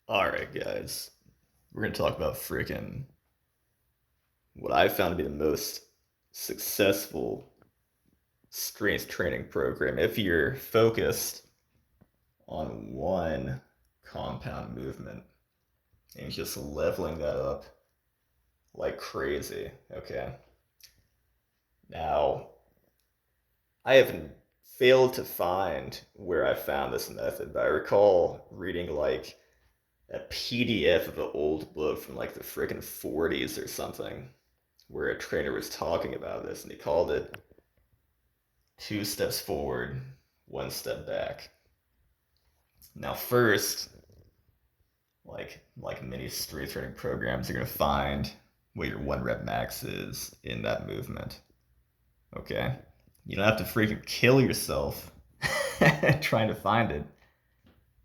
Alright, guys. We're going to talk about what I found to be the most successful strength training program if you're focused on one compound movement and just leveling that up like crazy. Okay. Now, I haven't failed to find where I found this method, but I recall reading like a PDF of an old book from like the frickin' 40s or something, where a trainer was talking about this, and he called it two steps forward, one step back. Now, first, like many strength training programs, you're gonna find what your one rep max is in that movement. Okay, you don't have to freaking kill yourself trying to find it.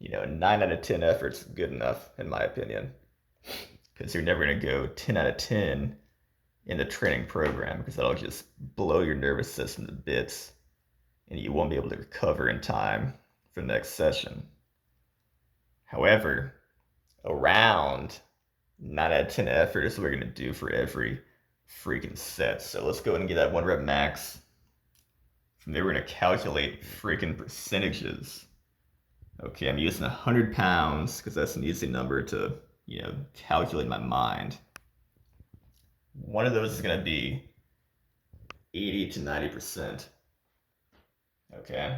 9 out of 10 efforts good enough, in my opinion, because you're never gonna go 10 out of 10 in the training program because that'll just blow your nervous system to bits and you won't be able to recover in time for the next session. However, around 9 out of 10 effort is what we're going to do for every freaking set. So let's go ahead and get that one rep max. From there, we're going to calculate freaking percentages. Okay, I'm using 100 pounds because that's an easy number to, calculate in my mind. One of those is going to be 80 to 90%. Okay.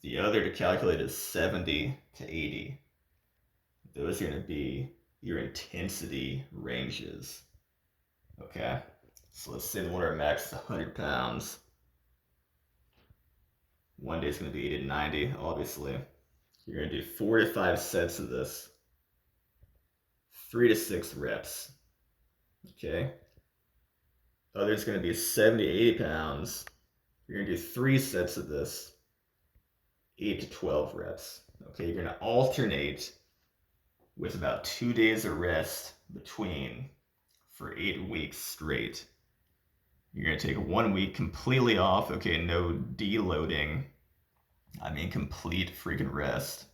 The other to calculate is 70 to 80. Those are going to be your intensity ranges. Okay. So let's say the one rep max is 100 pounds. One day is going to be 80 to 90, obviously. You're going to do 4 to 5 sets of this. 3 to 6 reps. Okay. Other's going to be 70 to 80 pounds. You're going to do 3 sets of this. 8 to 12 reps. Okay, you're going to alternate with about 2 days of rest between for 8 weeks straight. You're going to take 1 week completely off. Okay, no deloading. I mean, complete freaking rest.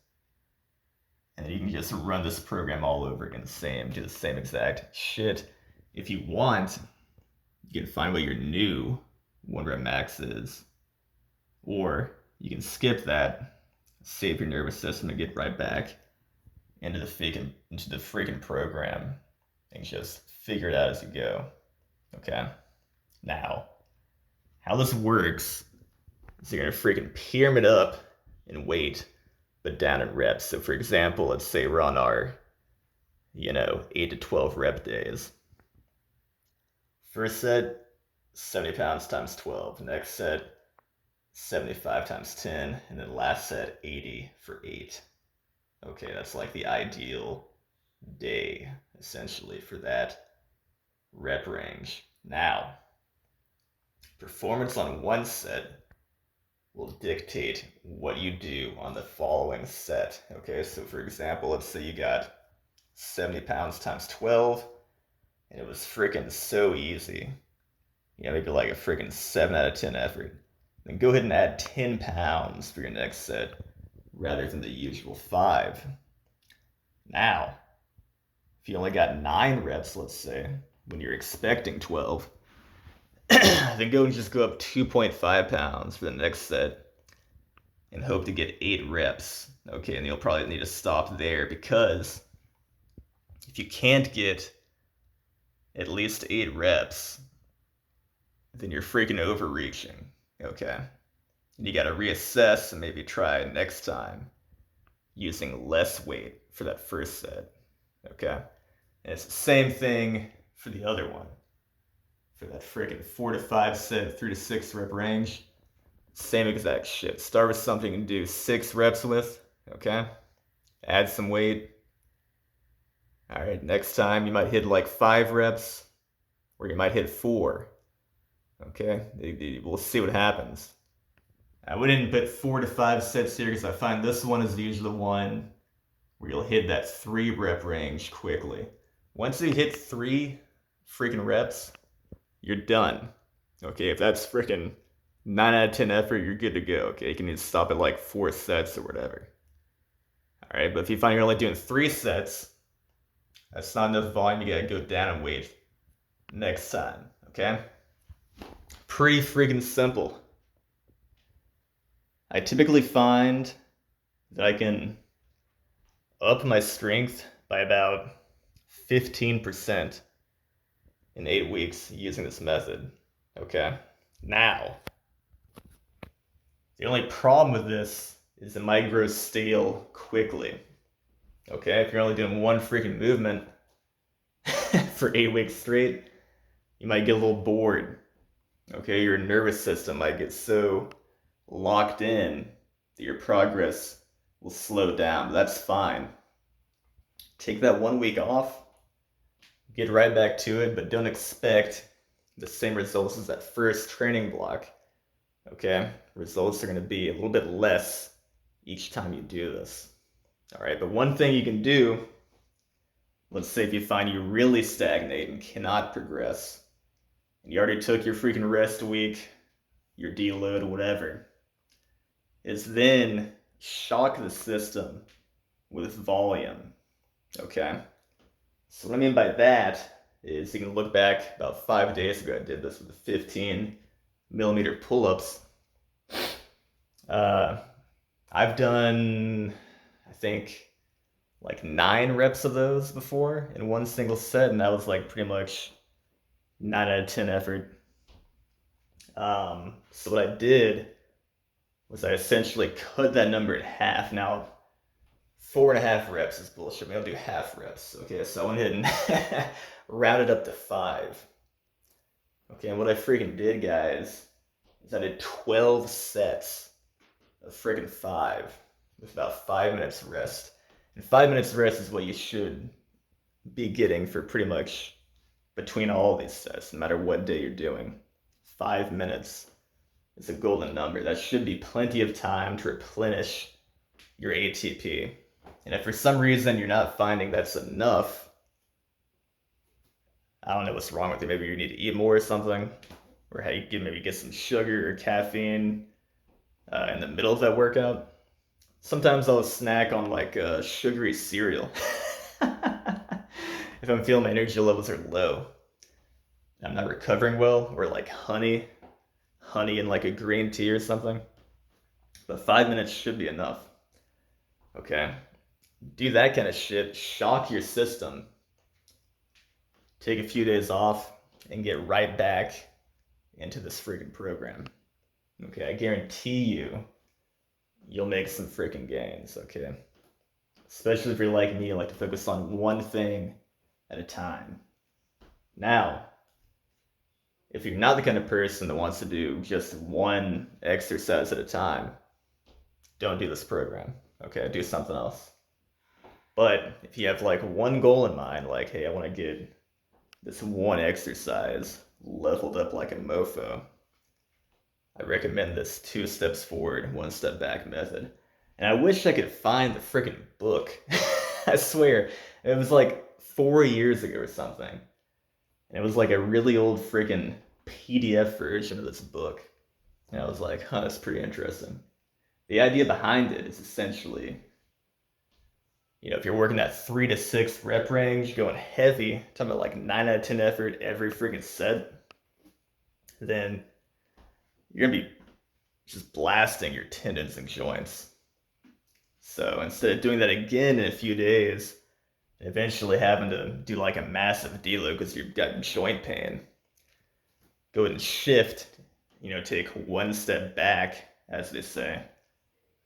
And then you can just run this program all over again, do the same exact shit. If you want, you can find what your new one rep max is. Or you can skip that, save your nervous system to get right back into the freaking program and just figure it out as you go. Okay? Now, how this works is you're gonna freaking pyramid up in weight, but down in reps. So for example, let's say we're on our, 8 to 12 rep days. First set, 70 pounds times 12. Next set, 75 times 10, and then last set 80 for 8. Okay, that's like the ideal day, essentially, for that rep range. Now, performance on one set will dictate what you do on the following set. Okay, so for example, let's say you got 70 pounds times 12, and it was freaking so easy. Maybe like a freaking 7 out of 10 effort. Then go ahead and add 10 pounds for your next set rather than the usual 5. Now, if you only got 9 reps, let's say, when you're expecting 12, then go and just go up 2.5 pounds for the next set and hope to get 8 reps. Okay, and you'll probably need to stop there because if you can't get at least 8 reps, then you're freaking overreaching. Okay. And you got to reassess and maybe try next time using less weight for that first set. Okay. And it's the same thing for the other one. For that freaking 4 to 5 set, 3 to 6 rep range. Same exact shit. Start with something and do 6 reps with. Okay. Add some weight. All right. Next time you might hit like 5 reps or you might hit 4. Okay, we'll see what happens. I wouldn't put 4 to 5 sets here because I find this one is usually the one where you'll hit that 3 rep range quickly. Once you hit 3 freaking reps, you're done. Okay, if that's freaking 9 out of 10 effort, you're good to go. Okay, you can stop at like 4 sets or whatever. All right, but if you find you're only doing 3 sets That's not enough volume. You gotta go down in weight next time, okay? Pretty freaking simple. I typically find that I can up my strength by about 15% in 8 weeks using this method, okay? Now, the only problem with this is it might grow stale quickly, okay? If you're only doing one freaking movement for 8 weeks straight, you might get a little bored, okay? Your nervous system might get so locked in that your progress will slow down, but that's fine. Take that 1 week off, get right back to it, but don't expect the same results as that first training block, okay? Results are going to be a little bit less each time you do this, all right? But one thing you can do, let's say if you find you really stagnate and cannot progress, and you already took your freaking rest week, your deload, whatever, is then shock the system with volume, okay? So what I mean by that is you can look back about 5 days ago, I did this with the 15 millimeter pull-ups. I've done, I think, like 9 reps of those before in one single set, and that was like pretty much 9 out of 10 effort. So what I did was I essentially cut that number in half. Now, 4.5 reps is bullshit. Maybe I'll do half reps. Okay, so I went ahead and rounded up to 5. Okay, and what I freaking did, guys, is I did 12 sets of freaking 5 with about 5 minutes rest. And 5 minutes rest is what you should be getting for pretty much between all these sets, no matter what day you're doing. 5 minutes is a golden number. That should be plenty of time to replenish your ATP. And if for some reason you're not finding that's enough, I don't know what's wrong with you. Maybe you need to eat more or something, or how you can maybe get some sugar or caffeine in the middle of that workout. Sometimes I'll snack on like sugary cereal if I'm feeling my energy levels are low, I'm not recovering well, or like honey in like a green tea or something. But 5 minutes should be enough. Okay, do that kind of shit, shock your system, take a few days off, and get right back into this freaking program. Okay, I guarantee you'll make some freaking gains, okay? Especially if you're like me, you like to focus on one thing at a time. Now, if you're not the kind of person that wants to do just one exercise at a time, don't do this program, okay? Do something else. But if you have like one goal in mind, like, hey, I want to get this one exercise leveled up like a mofo, I recommend this 2 steps forward, 1 step back method. And I wish I could find the freaking book. I swear, it was like 4 years ago or something. And it was like a really old freaking PDF version of this book. And I was like, huh, that's pretty interesting. The idea behind it is essentially, if you're working that 3 to 6 rep range, going heavy, talking about like 9 out of 10 effort every freaking set, then you're gonna be just blasting your tendons and joints. So instead of doing that again in a few days, and eventually having to do like a massive deload because you've got joint pain, go ahead and shift, take 1 step back, as they say,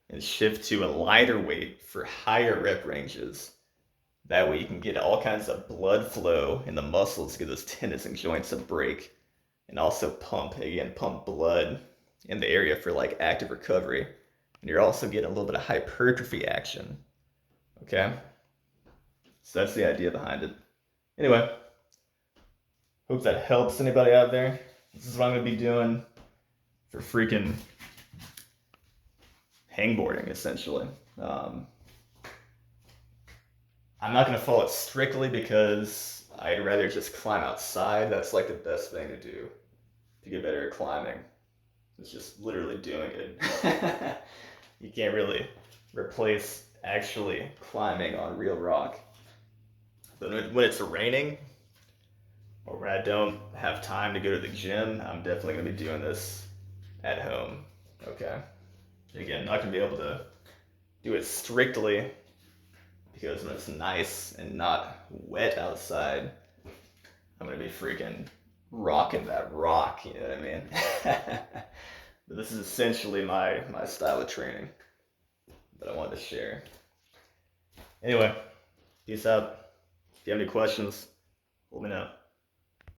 and shift to a lighter weight for higher rep ranges. That way you can get all kinds of blood flow in the muscles to give those tendons and joints a break, and also pump blood in the area for like active recovery. And you're also getting a little bit of hypertrophy action, okay? So that's the idea behind it. Anyway, hope that helps anybody out there. This is what I'm gonna be doing for freaking hangboarding, essentially. I'm not gonna follow it strictly because I'd rather just climb outside. That's like the best thing to do to get better at climbing. It's just literally doing it. You can't really replace actually climbing on real rock. But when it's raining, or when I don't have time to go to the gym, I'm definitely gonna be doing this at home. Okay. Again, not gonna be able to do it strictly because when it's nice and not wet outside, I'm gonna be freaking rocking that rock, you know what I mean? But this is essentially my style of training that I wanted to share. Anyway, peace out. If you have any questions, let me know.